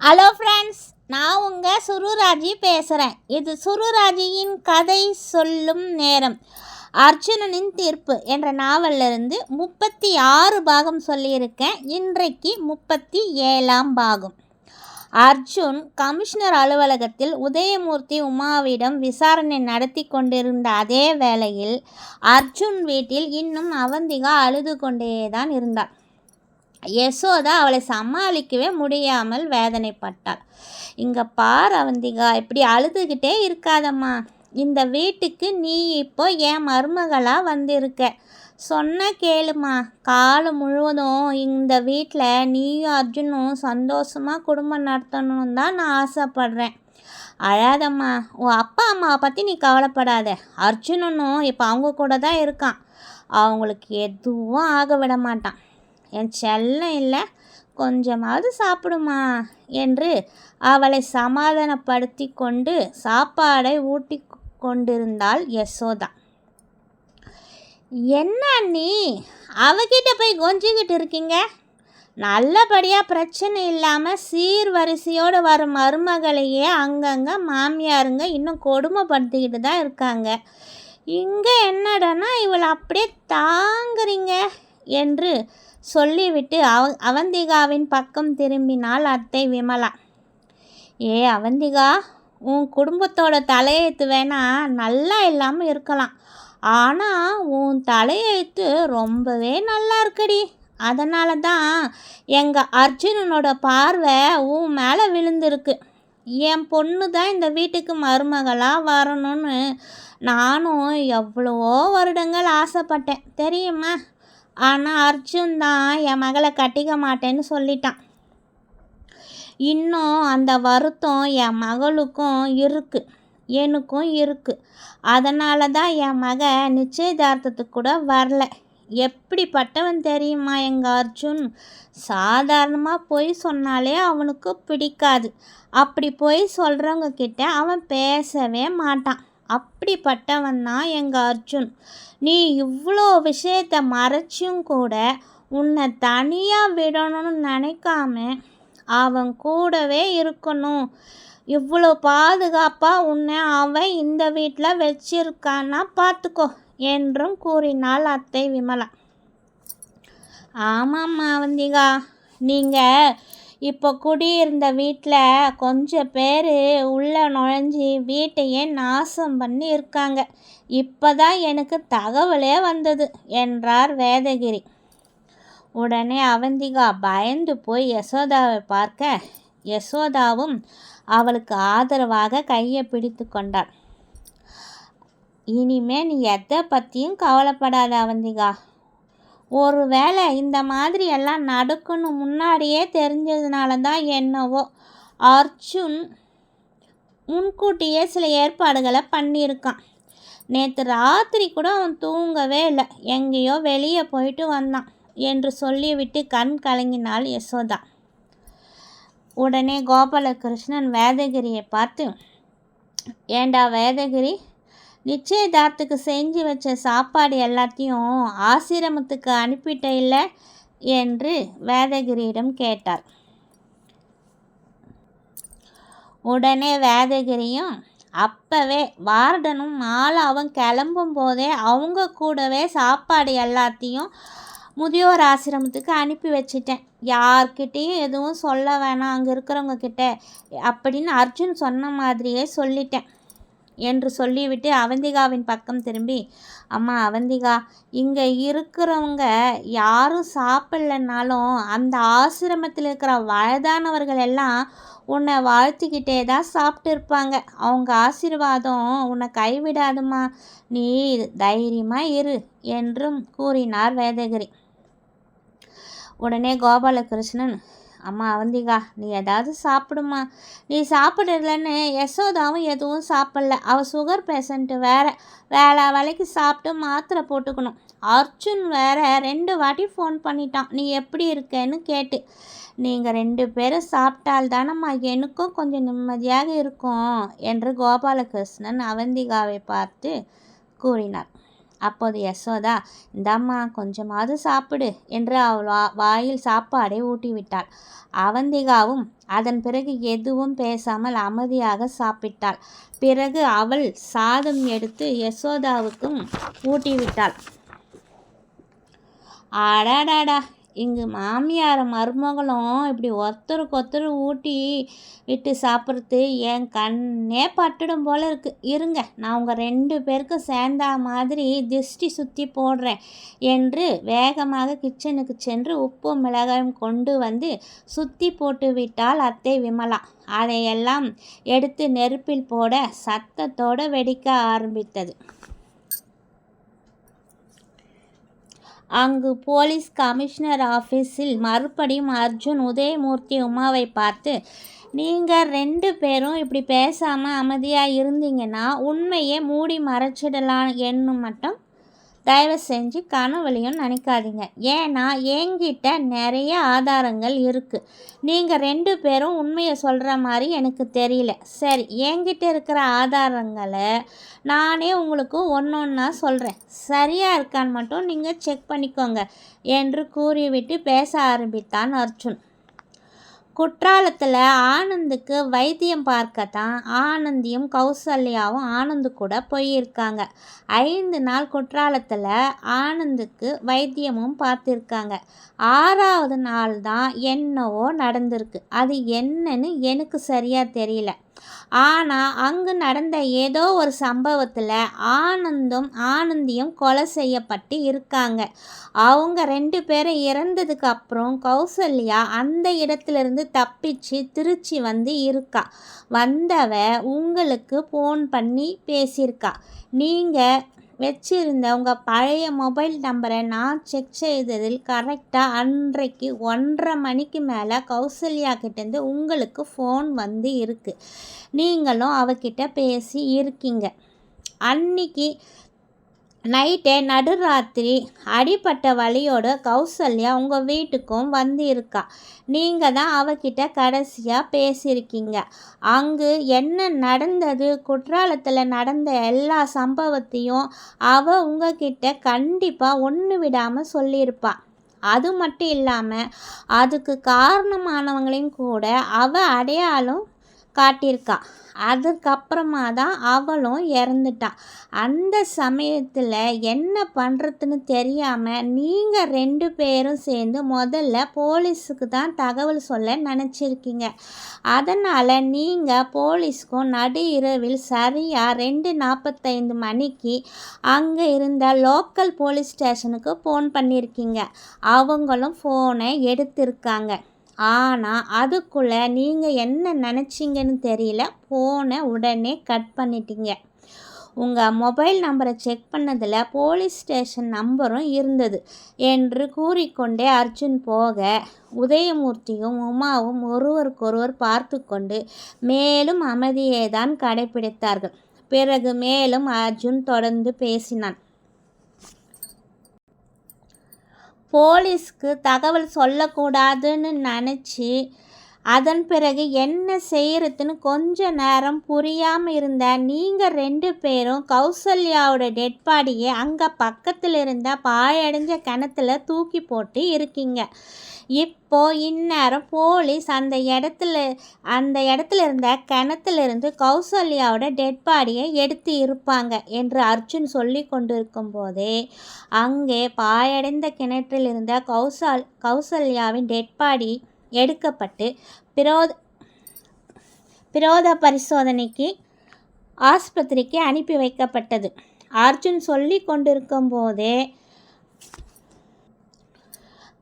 Hello friends, நான் உங்கள் சுருராஜி பேசுகிறேன். இது சுருராஜியின் கதை சொல்லும் நேரம். அர்ஜுனனின் தீர்ப்பு என்ற நாவலிருந்து 36 பாகம் சொல்லியிருக்கேன். இன்றைக்கு 37ஆம் பாகம். அர்ஜுன் கமிஷனர் அலுவலகத்தில் உதயமூர்த்தி உமாவிடம் விசாரணை நடத்தி கொண்டிருந்த அதே வேளையில் அர்ஜுன் வீட்டில் இன்னும் அவந்திகா அழுது கொண்டேதான் இருந்தாள். யசோதா அவளை சமாளிக்கவே முடியாமல் வேதனைப்பட்டாள். இங்கே பார் அவந்திகா, இப்படி அழுதுகிட்டே இருக்காதம்மா. இந்த வீட்டுக்கு நீ இப்போ என் மருமகளாக வந்திருக்க. சொன்ன கேளுமா. காலம் முழுவதும் இந்த வீட்டில் நீயும் அர்ஜுனும் சந்தோஷமாக குடும்பம் நடத்தணும்னு தான் நான் ஆசைப்பட்றேன். அழாதம்மா. உன் அப்பா அம்மாவை பற்றி நீ கவலைப்படாத. அர்ஜுனனும் இப்போ அவங்க கூட தான் இருக்கான். அவங்களுக்கு எதுவும் ஆக விட மாட்டான். என் செல்லம் இல்லை, கொஞ்சமாவது சாப்பிடுமா என்று அவளை சமாதானப்படுத்தி கொண்டு சாப்பாடை ஊட்டி கொண்டிருந்தாள் யசோதா. என்ன நீ அவகிட்ட போய் கொஞ்சிக்கிட்டு இருக்கீங்க? நல்லபடியாக பிரச்சனை இல்லாமல் சீர்வரிசையோடு வர மருமகளையே அங்கங்கே மாமியாருங்க இன்னும் கொடுமைப்படுத்திக்கிட்டு தான் இருக்காங்க. இங்கே என்னடனா இவளை அப்படியே தாங்குறீங்க என்று சொல்லிவிட்டு அவந்திகாவின் பக்கம் திரும்பினாள் அத்தை விமலா. ஏ அவந்திகா, உன் குடும்பத்தோட தலையெழுத்து வேணா நல்லா இல்லாமல் இருக்கலாம், ஆனால் உன் தலையெழுத்து ரொம்பவே நல்லா இருக்குடி. அதனால தான் எங்கள் அர்ஜுனனோட பார்வை உன் மேலே விழுந்திருக்கு. என் பொண்ணு தான் இந்த வீட்டுக்கு மருமகளாக வரணும்னு நானும் எவ்வளவோ வருடங்கள் ஆசைப்பட்டேன் தெரியுமா? ஆனால் அர்ஜுன் தான் என் மகளை கட்டிக்க மாட்டேன்னு சொல்லிட்டான். இன்னும் அந்த வருத்தம் என் மகளுக்கும் இருக்குது, எனக்கும் இருக்குது. அதனால தான் என் மக நிச்சயதார்த்தத்துக்கு கூட வரல. எப்படிப்பட்டவன் தெரியுமா எங்கள் அர்ஜுன்? சாதாரணமாக பொய் சொன்னாலே அவனுக்கு பிடிக்காது. அப்படி பொய் சொல்கிறவங்க கிட்ட அவன் பேசவே மாட்டான். அப்படிப்பட்டவன் தான் எங்கள் அர்ஜுன். நீ இவ்வளோ விஷயத்தை மறைச்சும் கூட உன்னை தனியாக விடணும்னு நினைக்காம அவன் கூடவே இருக்கணும். இவ்வளோ பாதுகாப்பாக உன்னை அவன் இந்த வீட்டில் வச்சிருக்கான்னா பார்த்துக்கோ என்றும் கூறினாள் அத்தை விமலா. ஆமாம்மா அவந்திகா, நீங்கள் இப்போ குடியிருந்த வீட்டில் கொஞ்சம் பேர் உள்ளே நுழைஞ்சி வீட்டையே நாசம் பண்ணி இருக்காங்க. இப்போ தான் எனக்கு தகவலே வந்தது என்றார் வேதகிரி. உடனே அவந்திகா பயந்து போய் யசோதாவை பார்க்க யசோதாவும் அவளுக்கு ஆதரவாக கையை பிடித்து கொண்டாள். இனிமே நீ எதை பற்றியும் கவலைப்படாத அவந்திகா. ஒருவேளை இந்த மாதிரி எல்லாம் நடக்கணும் முன்னாடியே தெரிஞ்சதுனால தான் என்னவோ அர்ஜுன் முன்கூட்டியே சில ஏற்பாடுகளை பண்ணியிருக்கான். நேற்று ராத்திரி கூட அவன் தூங்கவே இல்லை, எங்கேயோ வெளியே போயிட்டு வந்தான் என்று சொல்லிவிட்டு கண் கலங்கினாள் யசோதா. உடனே கோபாலகிருஷ்ணன் வேதகிரியை பார்த்து, ஏண்டா வேதகிரி, நிச்சயதார்த்துக்கு செஞ்சு வச்ச சாப்பாடு எல்லாத்தையும் ஆசிரமத்துக்கு அனுப்பிட்ட இல்லை என்று வேதகிரியிடம் கேட்டார். உடனே வேதகிரியும், அப்போவே வார்டனும் மாலாவும் கிளம்பும் போதே அவங்க கூடவே சாப்பாடு எல்லாத்தையும் முதியோர் ஆசிரமத்துக்கு அனுப்பி வச்சிட்டேன். யார்கிட்டையும் எதுவும் சொல்ல வேணாம் அங்கே இருக்கிறவங்க கிட்ட அப்படின்னு அர்ஜுன் சொன்ன மாதிரியே சொல்லிட்டேன் என்று சொல்லிவிட்டு அவந்திகாவின் பக்கம் திரும்பி, அம்மா அவந்திகா, இங்கே இருக்கிறவங்க யாரும் சாப்பிட்லனாலும் அந்த ஆசிரமத்தில் இருக்கிற வயதானவர்கள் எல்லாம் உன்னை வாழ்த்திக்கிட்டே தான் சாப்பிட்டு இருப்பாங்க. அவங்க ஆசீர்வாதம் உன்னை கைவிடாதுமா, நீ தைரியமாக இரு என்றும் கூறினார் வேதகிரி. உடனே கோபாலகிருஷ்ணன், அம்மா அவந்திகா, நீ ஏதாவது சாப்பிடுமா. நீ சாப்பிடலன்னு யசோதாவும் எதுவும் சாப்பிடல. அவள் சுகர் பேஷண்ட்டு வேறு, வேலைக்கு சாப்பிட்டு மாத்திரை போட்டுக்கணும். அர்ஜுன் வேற 2 வாட்டி ஃபோன் பண்ணிட்டான் நீ எப்படி இருக்கேன்னு கேட்டு. நீங்கள் 2 பேரும் சாப்பிட்டால் தானம்மா எனக்கும் கொஞ்சம் நிம்மதியாக இருக்கும் என்று கோபாலகிருஷ்ணன் அவந்திகாவை பார்த்து கூறினார். அப்போது யசோதா, இந்தாம்மா கொஞ்சமாவது சாப்பிடு என்று அவள் வாயில் சாப்பாடை ஊட்டிவிட்டாள். அவந்திகாவும் அதன் பிறகு எதுவும் பேசாமல் அமைதியாக சாப்பிட்டாள். பிறகு அவள் சாதம் எடுத்து யசோதாவுக்கும் ஊட்டிவிட்டாள். அடாடாடா, இங்கு மாமியார் மருமகளும் இப்படி ஒருத்தருக்கு ஒருத்தர் ஊட்டி விட்டு சாப்பிட்றது என் கண்ணே பட்டுடும் போல இருக்குது. இருங்க, நான் உங்கள் 2 பேருக்கும் சேர்ந்தா மாதிரி திருஷ்டி சுற்றி போடுறேன் என்று வேகமாக கிச்சனுக்கு சென்று உப்பு மிளகாயும் கொண்டு வந்து சுற்றி போட்டு விட்டாள் அத்தை விமலா. அதையெல்லாம் எடுத்து நெருப்பில் போட சத்தத்தோடு வெடிக்க ஆரம்பித்தது. அங்கு போலீஸ் கமிஷனர் ஆஃபீஸில் மறுபடியும் அர்ஜுன் உதயமூர்த்தி உமாவை பார்த்து, நீங்கள் 2 பேரும் இப்படி பேசாமல் அமைதியாக இருந்தீங்கன்னா உண்மையை மூடி மறைச்சிடலாம் என்னும் மட்டும் தயவு செஞ்சு கனவுலையும் நினைக்காதீங்க. ஏன்னா என்கிட்ட நிறைய ஆதாரங்கள் இருக்குது. நீங்கள் 2 பேரும் உண்மையை சொல்கிற மாதிரி எனக்கு தெரியல. சரி, என்கிட்ட இருக்கிற ஆதாரங்களை நானே உங்களுக்கு ஒன்றா சொல்கிறேன். சரியாக இருக்கான்னு மட்டும் நீங்கள் செக் பண்ணிக்கோங்க என்று கூறிவிட்டு பேச ஆரம்பித்தான் அர்ஜுன். குற்றாலத்தில் ஆனந்துக்கு வைத்தியம் பார்க்கத்தான் ஆனந்தியும் கௌசல்யாவும் ஆனந்து கூட போயிருக்காங்க. 5 நாள் குற்றாலத்தில் ஆனந்துக்கு வைத்தியமும் பார்த்துருக்காங்க. 6ஆவது நாள் தான் என்னவோ நடந்திருக்கு. அது என்னன்னு எனக்கு சரியாக தெரியல. ஆனால் அங்கு நடந்த ஏதோ ஒரு சம்பவத்தில் ஆனந்தியும் கொலை செய்யப்பட்டு இருக்காங்க. அவங்க 2 பேரும் இறந்ததுக்கு அப்புறம் கௌசல்யா அந்த இடத்துலேருந்து தப்பிச்சு திருச்சி வந்து இருக்கா. வந்தவ உங்களுக்கு ஃபோன் பண்ணி பேசியிருக்கா. நீங்கள் வச்சிருந்த உங்கள் பழைய மொபைல் நம்பரை நான் செக் செய்ததில் கரெக்டாக அன்றைக்கு 1:30 மணிக்கு மேலே கௌசல்யா கிட்டேருந்து உங்களுக்கு ஃபோன் வந்து இருக்குது. நீங்களும் அவகிட்ட பேசி இருக்கீங்க. அன்னைக்கு நைட்டே நடுராத்திரி அடிப்பட்ட வலியோட கௌசல்யா உங்கள் வீட்டுக்கும் வந்து இருக்கா. நீங்கள் தான் அவகிட்ட கடைசியாக பேசியிருக்கீங்க. அங்கு என்ன நடந்தது, குற்றாலத்தில் நடந்த எல்லா சம்பவத்தையும் அவள் உங்ககிட்ட கண்டிப்பாக ஒன்று விடாமல் சொல்லியிருப்பா. அது மட்டும் இல்லாமல் அதுக்கு காரணமானவங்களையும் கூட அவள் அடையாளம் காட்டியிருக்கா. அதுக்கப்புறமா தான் அவளும் இறந்துட்டான். அந்த சமயத்தில் என்ன பண்ணுறதுன்னு தெரியாமல் நீங்கள் 2 பேரும் சேர்ந்து முதல்ல போலீஸுக்கு தான் தகவல் சொல்ல நினச்சிருக்கீங்க. அதனால் நீங்கள் போலீஸ்க்கும் நடு இரவில் சரியாக 2:45 மணிக்கு அங்கே இருந்த லோக்கல் போலீஸ் ஸ்டேஷனுக்கு ஃபோன் பண்ணியிருக்கீங்க. அவங்களும் ஃபோனை எடுத்திருக்காங்க. ஆனால் அதுக்குள்ளே நீங்கள் என்ன நினச்சிங்கன்னு தெரியல, ஃபோனை உடனே கட் பண்ணிட்டீங்க. உங்கள் மொபைல் நம்பரை செக் பண்ணதில் போலீஸ் ஸ்டேஷன் நம்பரும் இருந்தது என்று கூறிக்கொண்டே அர்ஜுன் போக உதயமூர்த்தியும் உமாவும் ஒருவருக்கொருவர் பார்த்து கொண்டு மேலும் அமைதியை தான் கடைபிடித்தார்கள். பிறகு மேலும் அர்ஜுன் தொடர்ந்து பேசினான். போலீஸ்க்கு தகவல் சொல்லக்கூடாதுன்னு நினச்சி அதன் பிறகு என்ன செய்கிறதுன்னு கொஞ்ச நேரம் புரியாமல் இருந்த நீங்கள் 2 பேரும் கௌசல்யாவோட டெட் பாடியை அங்கே பக்கத்தில் இருந்த பாழடைஞ்ச கிணத்துல தூக்கி போட்டு இருக்கீங்க. இப்போ இந்நேரம் போலீஸ் அந்த இடத்துல இருந்த கிணத்துலேருந்து கௌசல்யாவோட டெட் பாடியை எடுத்து இருப்பாங்க என்று அர்ஜுன் சொல்லி கொண்டிருக்கும் போதே அங்கே பாழடைந்த கிணற்றில் இருந்த கௌசல்யாவின் டெட் பாடி எடுக்கப்பட்டு பிரேத பரிசோதனைக்கு ஆஸ்பத்திரிக்கு அனுப்பி வைக்கப்பட்டது. அர்ஜுன் சொல்லி கொண்டிருக்கும் போதே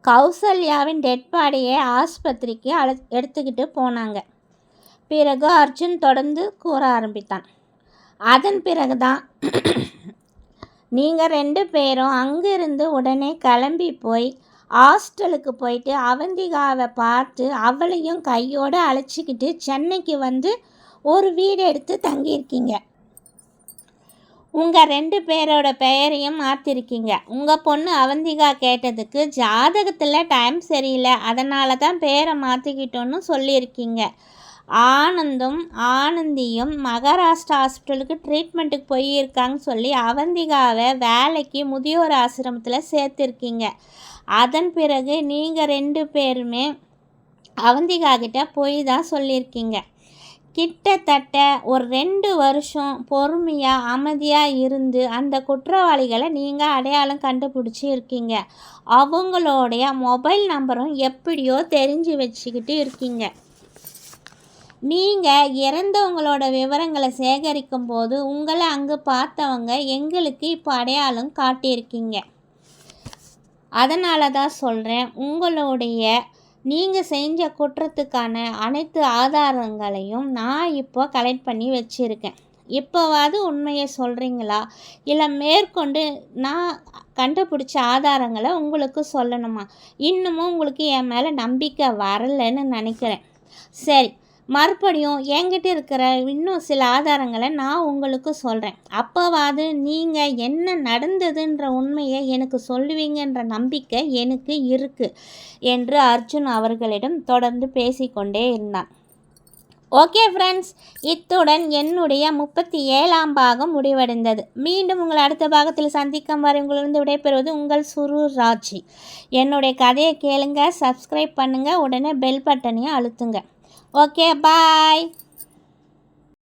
கௌசல்யாவின் டெட் பாடியை ஆஸ்பத்திரிக்கு எடுத்துக்கிட்டு போனாங்க. பிறகு அர்ஜுன் தொடர்ந்து கூற ஆரம்பித்தான். அதன் பிறகுதான் நீங்கள் 2 பேரும் அங்கிருந்து உடனே கிளம்பி போய் ஹாஸ்டலுக்கு போயிட்டு அவந்திகாவை பார்த்து அவளையும் கையோடு அழைச்சிக்கிட்டு சென்னைக்கு வந்து ஒரு வீடு எடுத்து தங்கியிருக்கீங்க. உங்கள் 2 பேரோட பெயரையும் மாற்றிருக்கீங்க. உங்கள் பொண்ணு அவந்திகா கேட்டதுக்கு ஜாதகத்தில் டைம் சரியில்லை, அதனால தான் பேரை மாற்றிக்கிட்டோன்னு சொல்லியிருக்கீங்க. ஆனந்தும் ஆனந்தியும் மகாராஷ்டிரா ஹாஸ்பிட்டலுக்கு ட்ரீட்மெண்ட்டுக்கு போயிருக்காங்கன்னு சொல்லி அவந்திகாவை வேலைக்கு முதியோர் ஆசிரமத்தில் சேர்த்துருக்கீங்க. அதன் பிறகு நீங்கள் 2 பேருமே அவந்திகா கிட்ட போய் தான் சொல்லியிருக்கீங்க. கிட்டத்தட்ட ஒரு 2 வருஷம் பொறுமையாக அமைதியாக இருந்து அந்த குற்றவாளிகளை நீங்கள் அடையாளம் கண்டுபிடிச்சி இருக்கீங்க. அவங்களுடைய மொபைல் நம்பரும் எப்படியோ தெரிஞ்சு வச்சுக்கிட்டு இருக்கீங்க. நீங்கள் இறந்தவங்களோட விவரங்களை சேகரிக்கும் போது உங்களை அங்கே பார்த்தவங்க எங்களுக்கு இப்போ அடையாளம் காட்டியிருக்கீங்க. அதனால தான் சொல்கிறேன், உங்களுடைய நீங்கள் செஞ்ச குற்றத்துக்கான அனைத்து ஆதாரங்களையும் நான் இப்போ கலெக்ட் பண்ணி வச்சுருக்கேன். இப்போவாது உண்மையை சொல்கிறீங்களா, இல்லை மேற்கொண்டு நான் கண்டுபிடிச்ச ஆதாரங்களை உங்களுக்கு சொல்லணுமா? இன்னமும் உங்களுக்கு என் மேலே நம்பிக்கை வரலைன்னு நினைக்கிறேன். சரி, மறுபடியும் என்கிட்ட இருக்கிற இன்னும் சில ஆதாரங்களை நான் உங்களுக்கு சொல்கிறேன். அப்போவாது நீங்கள் என்ன நடந்ததுன்ற உண்மையை எனக்கு சொல்லுவீங்கன்ற நம்பிக்கை எனக்கு இருக்குது என்று அர்ஜுன் அவர்களிடம் தொடர்ந்து பேசிக்கொண்டே இருந்தான். ஓகே ஃப்ரெண்ட்ஸ், இத்துடன் என்னுடைய 37ஆம் பாகம் முடிவடைந்தது. மீண்டும் உங்கள் அடுத்த பாகத்தில் சந்திக்கும் வரை உங்களிருந்து விடைபெறுவது உங்கள் சுருராஜி. என்னுடைய கதையை கேளுங்க, சப்ஸ்கிரைப் பண்ணுங்கள், உடனே பெல் பட்டனையும் அழுத்துங்க. ஓகே, பாய்.